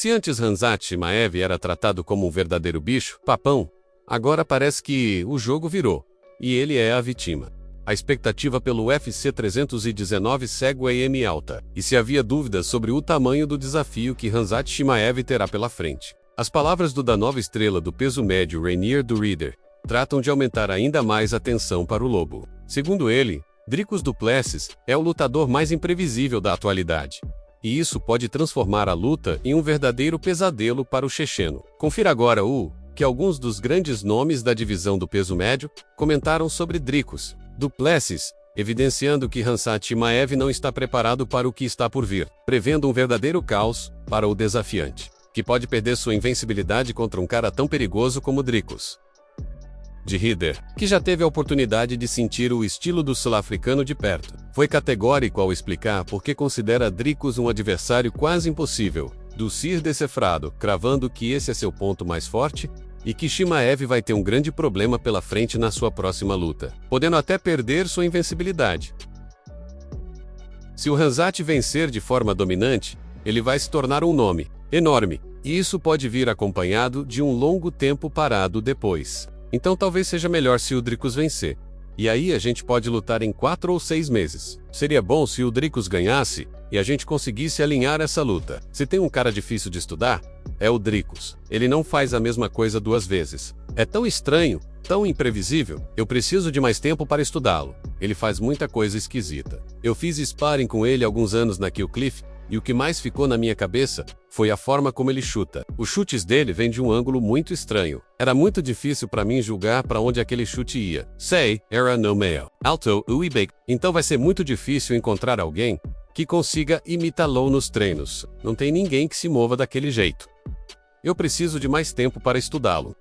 Se antes Khamzat Chimaev era tratado como um verdadeiro bicho, papão, agora parece que o jogo virou, e ele é a vítima. A expectativa pelo UFC 319 segue em alta, e se havia dúvidas sobre o tamanho do desafio que Khamzat Chimaev terá pela frente. As palavras da nova estrela do peso médio Reinier du Ridder tratam de aumentar ainda mais a tensão para o lobo. Segundo ele, Dricus du Plessis é o lutador mais imprevisível da atualidade. E isso pode transformar a luta em um verdadeiro pesadelo para o checheno. Confira agora que alguns dos grandes nomes da divisão do peso médio comentaram sobre Dricus du Plessis, evidenciando que Khamzat Chimaev não está preparado para o que está por vir, prevendo um verdadeiro caos para o desafiante, que pode perder sua invencibilidade contra um cara tão perigoso como Dricus de Ridder, que já teve a oportunidade de sentir o estilo do sul-africano de perto. Foi categórico ao explicar por que considera Dricus um adversário quase impossível do ser decifrado, cravando que esse é seu ponto mais forte e que Chimaev vai ter um grande problema pela frente na sua próxima luta, podendo até perder sua invencibilidade. Se o Khamzat vencer de forma dominante, ele vai se tornar um nome enorme, e isso pode vir acompanhado de um longo tempo parado depois. Então talvez seja melhor se o Dricus vencer. E aí a gente pode lutar em 4 ou 6 meses. Seria bom se o Dricus ganhasse e a gente conseguisse alinhar essa luta. Se tem um cara difícil de estudar, é o Dricus. Ele não faz a mesma coisa 2 vezes. É tão estranho, tão imprevisível. Eu preciso de mais tempo para estudá-lo. Ele faz muita coisa esquisita. Eu fiz sparring com ele alguns anos na Kill Cliff, e o que mais ficou na minha cabeça foi a forma como ele chuta. Os chutes dele vêm de um ângulo muito estranho. Era muito difícil para mim julgar para onde aquele chute ia. Sei, era no meio. Alto, uibek. Então vai ser muito difícil encontrar alguém que consiga imitá-lo nos treinos. Não tem ninguém que se mova daquele jeito. Eu preciso de mais tempo para estudá-lo.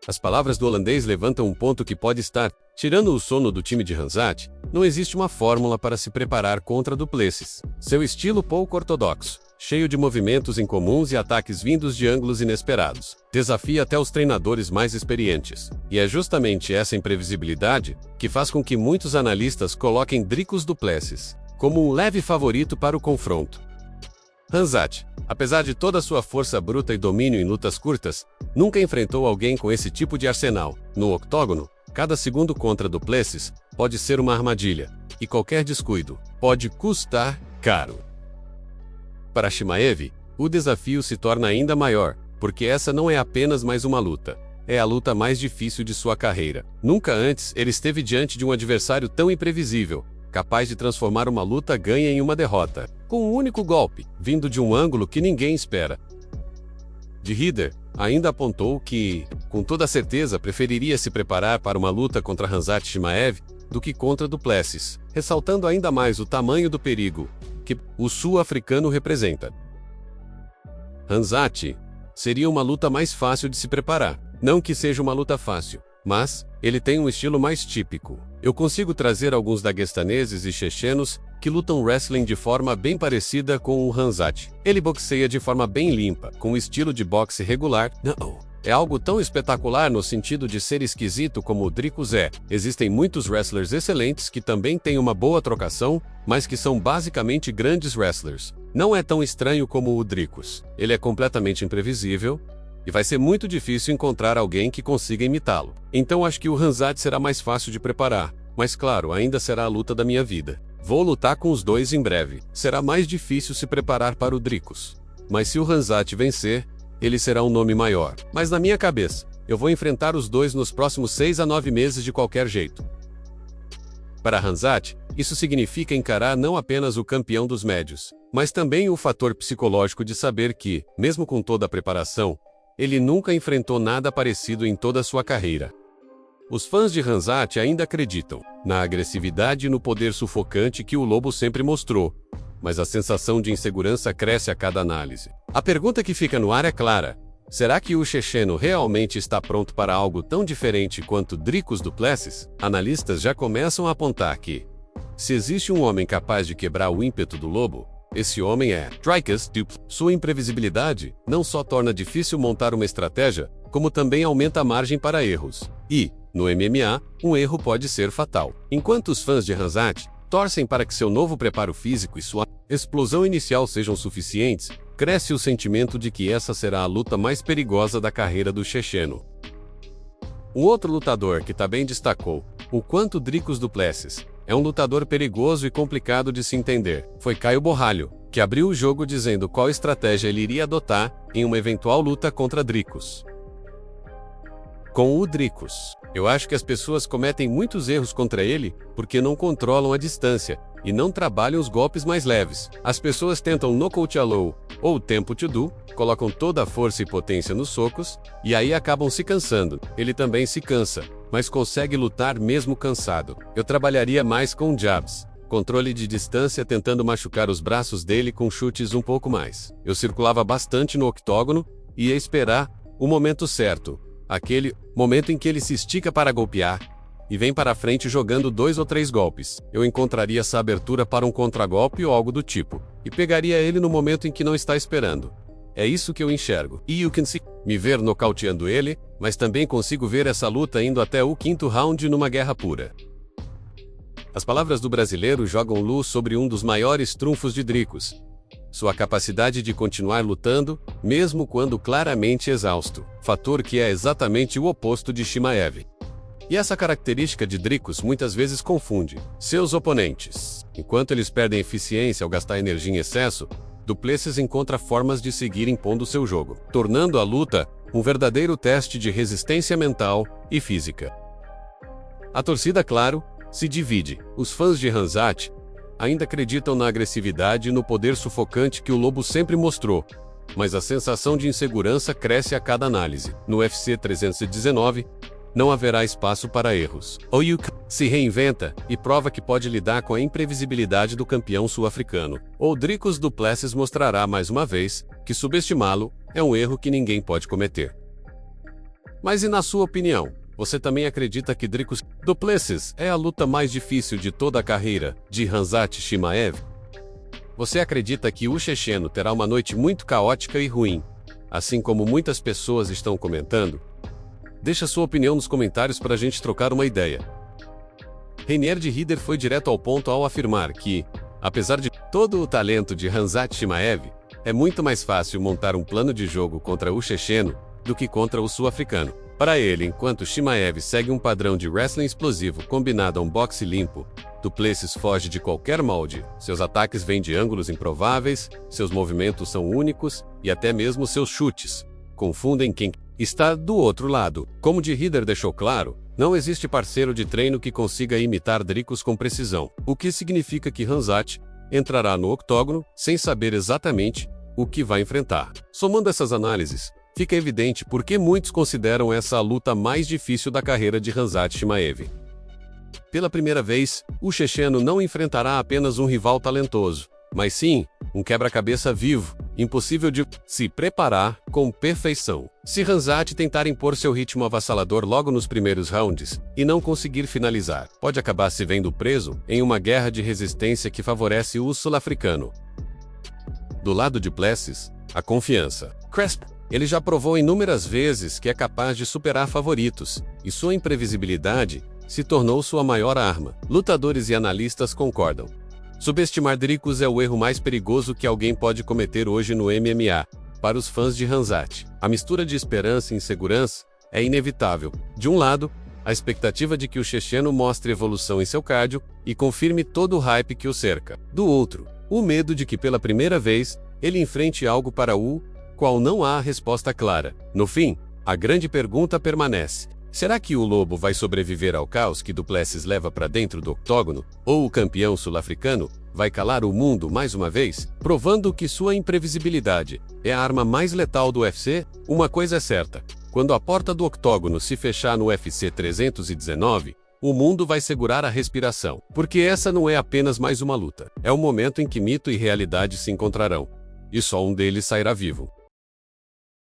As palavras do holandês levantam um ponto que pode estar tirando o sono do time de Khamzat. Não existe uma fórmula para se preparar contra du Plessis. Seu estilo pouco ortodoxo, cheio de movimentos incomuns e ataques vindos de ângulos inesperados, desafia até os treinadores mais experientes. E é justamente essa imprevisibilidade que faz com que muitos analistas coloquem Dricus du Plessis como um leve favorito para o confronto. Khamzat, apesar de toda sua força bruta e domínio em lutas curtas, nunca enfrentou alguém com esse tipo de arsenal. No octógono, cada segundo contra du Plessis pode ser uma armadilha, e qualquer descuido pode custar caro. Para Chimaev, o desafio se torna ainda maior, porque essa não é apenas mais uma luta. É a luta mais difícil de sua carreira. Nunca antes ele esteve diante de um adversário tão imprevisível, capaz de transformar uma luta ganha em uma derrota, com um único golpe, vindo de um ângulo que ninguém espera. De Ridder ainda apontou que, com toda certeza, preferiria se preparar para uma luta contra Khamzat Chimaev do que contra du Plessis, ressaltando ainda mais o tamanho do perigo que o sul-africano representa. Khamzat seria uma luta mais fácil de se preparar. Não que seja uma luta fácil, mas ele tem um estilo mais típico. Eu consigo trazer alguns daguestaneses e chechenos que lutam wrestling de forma bem parecida com o Khamzat. Ele boxeia de forma bem limpa, com um estilo de boxe regular. Não. É algo tão espetacular no sentido de ser esquisito como o Dricus é. Existem muitos wrestlers excelentes que também têm uma boa trocação, mas que são basicamente grandes wrestlers. Não é tão estranho como o Dricus. Ele é completamente imprevisível, e vai ser muito difícil encontrar alguém que consiga imitá-lo. Então acho que o Khamzat será mais fácil de preparar, mas claro, ainda será a luta da minha vida. Vou lutar com os dois em breve. Será mais difícil se preparar para o Dricus. Mas se o Khamzat vencer, ele será um nome maior. Mas na minha cabeça, eu vou enfrentar os dois nos próximos 6 a 9 meses de qualquer jeito. Para Khamzat, isso significa encarar não apenas o campeão dos médios, mas também o fator psicológico de saber que, mesmo com toda a preparação, ele nunca enfrentou nada parecido em toda a sua carreira. Os fãs de Khamzat ainda acreditam na agressividade e no poder sufocante que o lobo sempre mostrou, mas a sensação de insegurança cresce a cada análise. A pergunta que fica no ar é clara: será que o checheno realmente está pronto para algo tão diferente quanto Dricus du Plessis? Analistas já começam a apontar que, se existe um homem capaz de quebrar o ímpeto do lobo, esse homem é Dricus du Plessis. Sua imprevisibilidade não só torna difícil montar uma estratégia, como também aumenta a margem para erros. E, no MMA, um erro pode ser fatal. Enquanto os fãs de Khamzat torcem para que seu novo preparo físico e sua explosão inicial sejam suficientes, cresce o sentimento de que essa será a luta mais perigosa da carreira do checheno. Um outro lutador que também destacou o quanto Dricus du Plessis é um lutador perigoso e complicado de se entender foi Caio Borralho, que abriu o jogo dizendo qual estratégia ele iria adotar em uma eventual luta contra Dricus. Com o Dricus, eu acho que as pessoas cometem muitos erros contra ele porque não controlam a distância e não trabalham os golpes mais leves. As pessoas tentam knockout low ou tempo to do, colocam toda a força e potência nos socos, e aí acabam se cansando. Ele também se cansa, mas consegue lutar mesmo cansado. Eu trabalharia mais com jabs, controle de distância, tentando machucar os braços dele com chutes um pouco mais. Eu circulava bastante no octógono e ia esperar o momento certo, aquele momento em que ele se estica para golpear e vem para frente jogando 2 ou 3 golpes. Eu encontraria essa abertura para um contragolpe ou algo do tipo, e pegaria ele no momento em que não está esperando. É isso que eu enxergo. E you can see me ver nocauteando ele, mas também consigo ver essa luta indo até o 5º round numa guerra pura. As palavras do brasileiro jogam luz sobre um dos maiores trunfos de Dricus: sua capacidade de continuar lutando, mesmo quando claramente exausto, fator que é exatamente o oposto de Chimaev. E essa característica de Dricus muitas vezes confunde seus oponentes. Enquanto eles perdem eficiência ao gastar energia em excesso, du Plessis encontra formas de seguir impondo seu jogo, tornando a luta um verdadeiro teste de resistência mental e física. A torcida, claro, se divide. Os fãs de Khamzat ainda acreditam na agressividade e no poder sufocante que o Lobo sempre mostrou, mas a sensação de insegurança cresce a cada análise. No UFC 319, não haverá espaço para erros. Oyuk se reinventa e prova que pode lidar com a imprevisibilidade do campeão sul-africano. Ou Dricus du Plessis mostrará mais uma vez que subestimá-lo é um erro que ninguém pode cometer. Mas e na sua opinião? Você também acredita que Dricus du Plessis é a luta mais difícil de toda a carreira de Khamzat Chimaev? Você acredita que o checheno terá uma noite muito caótica e ruim, assim como muitas pessoas estão comentando? Deixa sua opinião nos comentários para a gente trocar uma ideia. Reinier de Ridder foi direto ao ponto ao afirmar que, apesar de todo o talento de Khamzat Chimaev, é muito mais fácil montar um plano de jogo contra o checheno do que contra o sul-africano. Para ele, enquanto Chimaev segue um padrão de wrestling explosivo combinado a um boxe limpo, du Plessis foge de qualquer molde. Seus ataques vêm de ângulos improváveis, seus movimentos são únicos e até mesmo seus chutes confundem quem está do outro lado. Como de Ridder deixou claro, não existe parceiro de treino que consiga imitar Dricus com precisão, o que significa que Khamzat entrará no octógono sem saber exatamente o que vai enfrentar. Somando essas análises, fica evidente por que muitos consideram essa a luta mais difícil da carreira de Khamzat Chimaev. Pela primeira vez, o checheno não enfrentará apenas um rival talentoso, mas sim um quebra-cabeça vivo, impossível de se preparar com perfeição. Se Khamzat tentar impor seu ritmo avassalador logo nos primeiros rounds e não conseguir finalizar, pode acabar se vendo preso em uma guerra de resistência que favorece o sul-africano. Do lado de Plessis, a confiança. Crespo, ele já provou inúmeras vezes que é capaz de superar favoritos, e sua imprevisibilidade se tornou sua maior arma. Lutadores e analistas concordam. Subestimar Dricus é o erro mais perigoso que alguém pode cometer hoje no MMA. Para os fãs de Khamzat, a mistura de esperança e insegurança é inevitável. De um lado, a expectativa de que o checheno mostre evolução em seu cardio e confirme todo o hype que o cerca. Do outro, o medo de que pela primeira vez ele enfrente algo para o qual não há resposta clara. No fim, a grande pergunta permanece: será que o Lobo vai sobreviver ao caos que du Plessis leva para dentro do octógono? Ou o campeão sul-africano vai calar o mundo mais uma vez, provando que sua imprevisibilidade é a arma mais letal do UFC? Uma coisa é certa: quando a porta do octógono se fechar no UFC 319, o mundo vai segurar a respiração. Porque essa não é apenas mais uma luta. É o momento em que mito e realidade se encontrarão. E só um deles sairá vivo.